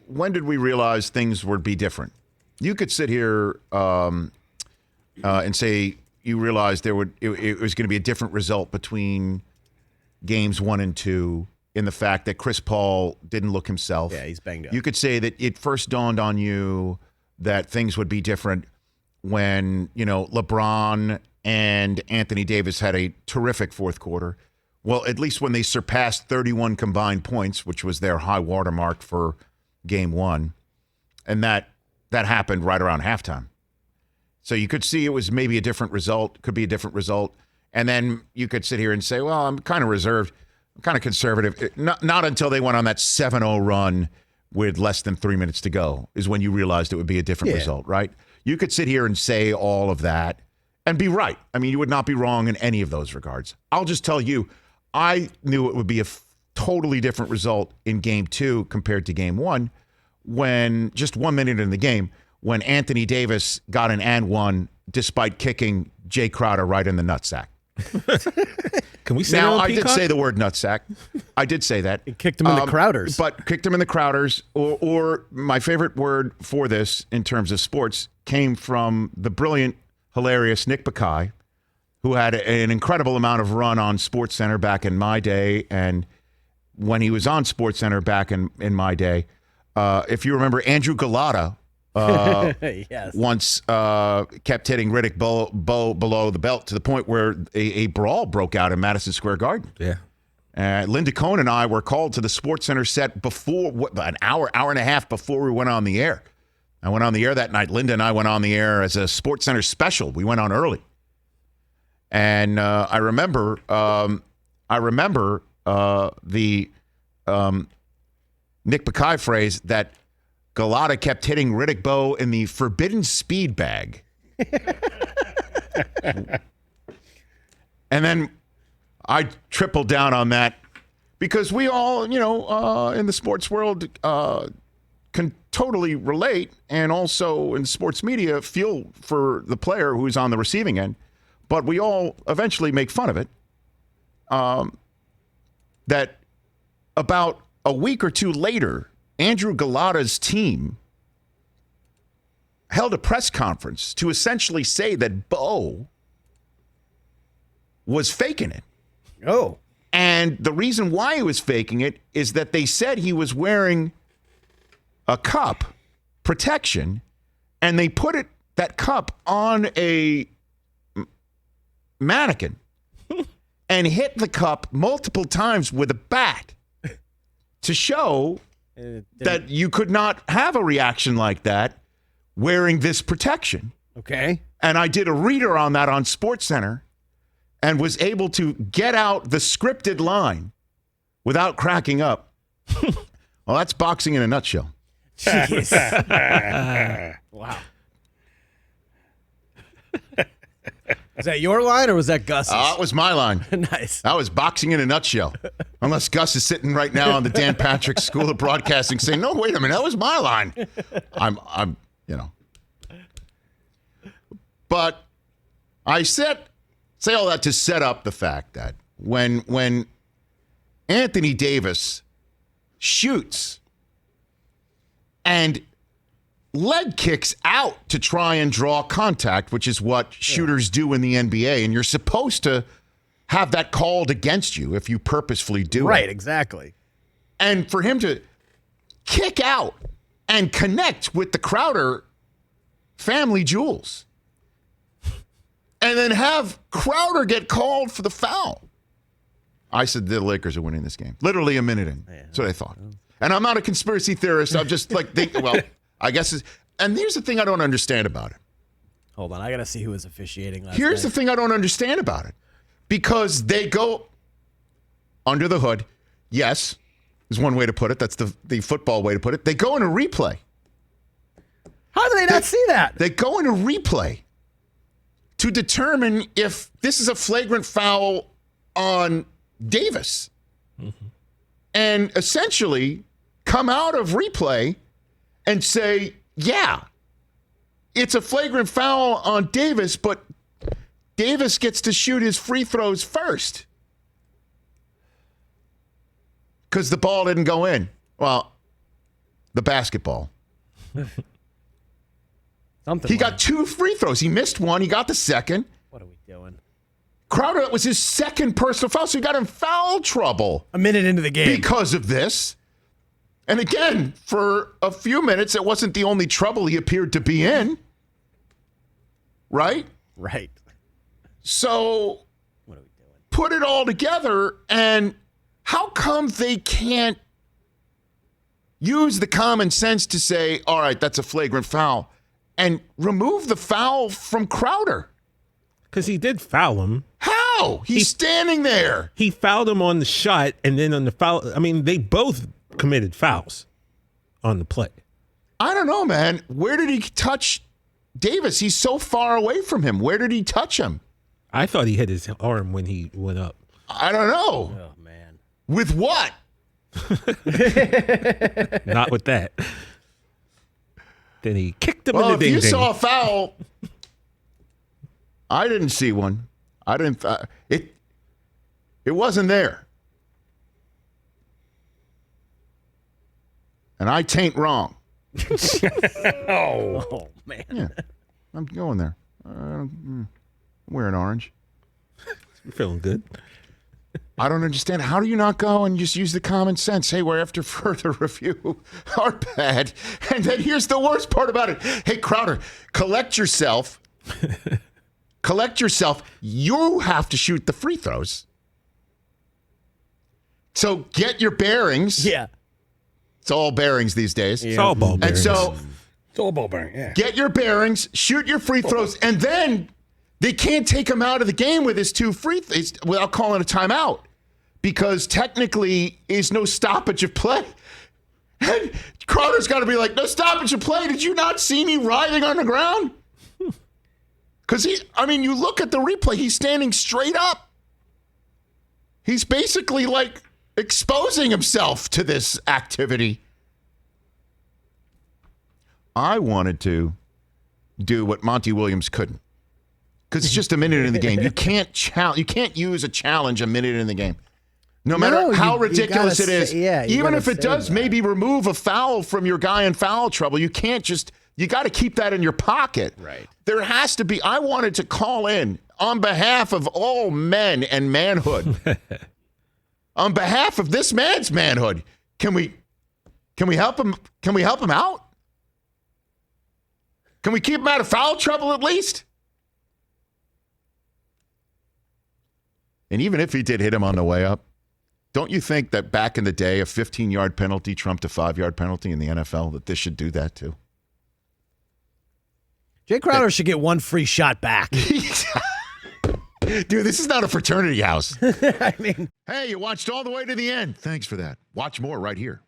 when did we realize things would be different? You could sit here and say you realized it was going to be a different result between games 1 and 2 in the fact that Chris Paul didn't look himself. Yeah, he's banged up. You could say that it first dawned on you that things would be different when, LeBron and Anthony Davis had a terrific fourth quarter. Well, at least when they surpassed 31 combined points, which was their high watermark for game 1. And that happened right around halftime. So you could see it was maybe a different result, could be a different result. And then you could sit here and say, well, I'm kind of reserved, I'm kind of conservative. Not until they went on that 7-0 run with less than 3 minutes to go is when you realized it would be a different result, right? You could sit here and say all of that and be right. I mean, you would not be wrong in any of those regards. I'll just tell you, I knew it would be a totally different result in game 2 compared to game 1 when just 1 minute in the game, when Anthony Davis got an and one despite kicking Jae Crowder right in the nutsack. Can we say now? that on I Peacock? did say the word nutsack. I did say that. It kicked him in the Crowders. But kicked him in the Crowders. Or my favorite word for this in terms of sports came from the brilliant, hilarious Nick Bakay, who had an incredible amount of run on SportsCenter back in my day. And when he was on SportsCenter back in my day, if you remember, Andrew Galata yes. once kept hitting Riddick below the belt to the point where a brawl broke out in Madison Square Garden. Yeah. Linda Cohn and I were called to the SportsCenter set before, an hour and a half before we went on the air. I went on the air that night. Linda and I went on the air as a SportsCenter special. We went on early. And I remember the Nick Bakay phrase that Galata kept hitting Riddick Bowe in the forbidden speed bag. And then I tripled down on that because we all, in the sports world can totally relate, and also in sports media feel for the player who's on the receiving end. But we all eventually make fun of it. That about a week or two later, Andrew Galata's team held a press conference to essentially say that Bo was faking it. Oh. And the reason why he was faking it is that they said he was wearing a cup protection, and they put that cup on a mannequin and hit the cup multiple times with a bat to show that you could not have a reaction like that wearing this protection. Okay. And I did a reader on that on SportsCenter and was able to get out the scripted line without cracking up. Well, that's boxing in a nutshell. Jeez. Wow. Is that your line or was that Gus's? It was my line. Nice. That was boxing in a nutshell. Unless Gus is sitting right now on the Dan Patrick School of Broadcasting saying, no, wait a minute, that was my line. I'm. But I say all that to set up the fact that when Anthony Davis shoots and leg kicks out to try and draw contact, which is what shooters do in the NBA, and you're supposed to have that called against you if you purposefully do it. Right, exactly. And for him to kick out and connect with the Crowder family jewels and then have Crowder get called for the foul. I said the Lakers are winning this game. Literally a minute in. That's what I thought. And I'm not a conspiracy theorist. I'm just thinking, well, I guess and here's the thing I don't understand about it. Hold on, I got to see who was officiating last Here's night. the thing I don't understand about it. Because they go under the hood. Yes, is one way to put it. That's the football way to put it. They go in a replay. How do they not see that? They go in a replay to determine if this is a flagrant foul on Davis. Mm-hmm. And essentially come out of replay and say, yeah, it's a flagrant foul on Davis, but Davis gets to shoot his free throws first because the ball didn't go in. Well, the basketball. Something. He got 2 free throws. He missed one. He got the second. What are we doing? Crowder, that was his second personal foul, so he got in foul trouble. A minute into the game. Because of this. And again, for a few minutes, it wasn't the only trouble he appeared to be in. Right? Right. So, What are we doing? put it all together, and how come they can't use the common sense to say, all right, that's a flagrant foul, and remove the foul from Crowder? Because he did foul him. How? He's standing there. He fouled him on the shot, and then on the foul. I mean, they both committed fouls on the play. I don't know, man. Where did he touch Davis? He's so far away from him. Where did he touch him? I thought he hit his arm when he went up. I don't know. Oh, man. With what? Not with that. Then he kicked him Well, in the if you ding-ding. saw a foul, I didn't see one. I didn't. It wasn't there. And I tain't wrong. Oh, man. Yeah, I'm going there. I'm wearing orange. You're feeling good. I don't understand. How do you not go and just use the common sense? Hey, we're after further review. Our bad. And then here's the worst part about it. Hey, Crowder, collect yourself. Collect yourself. You have to shoot the free throws. So get your bearings. Yeah. It's all bearings these days. It's all ball And bearings. so It's all ball bearing, yeah. get your bearings, shoot your free throws, and then they can't take him out of the game with his 2 free throws without calling a timeout, because technically is no stoppage of play. And Crowder's got to be like, no stoppage of play. Did you not see me writhing on the ground? Because you look at the replay, he's standing straight up. He's basically like exposing himself to this activity. I wanted to do what Monty Williams couldn't, because it's just a minute in the game. You can't use a challenge a minute in the game, no matter how ridiculous it is. Even if it does maybe remove a foul from your guy in foul trouble, you can't just. You got to keep that in your pocket. Right. There has to be. I wanted to call in on behalf of all men and manhood. On behalf of this man's manhood, can we help him? Can we help him out? Can we keep him out of foul trouble at least? And even if he did hit him on the way up, don't you think that back in the day, a 15-yard penalty trumped a 5-yard penalty in the NFL, that this should do that too? Jae Crowder should get 1 free shot back. Dude, this is not a fraternity house. I mean, Hey, you watched all the way to the end. Thanks for that. Watch more right here.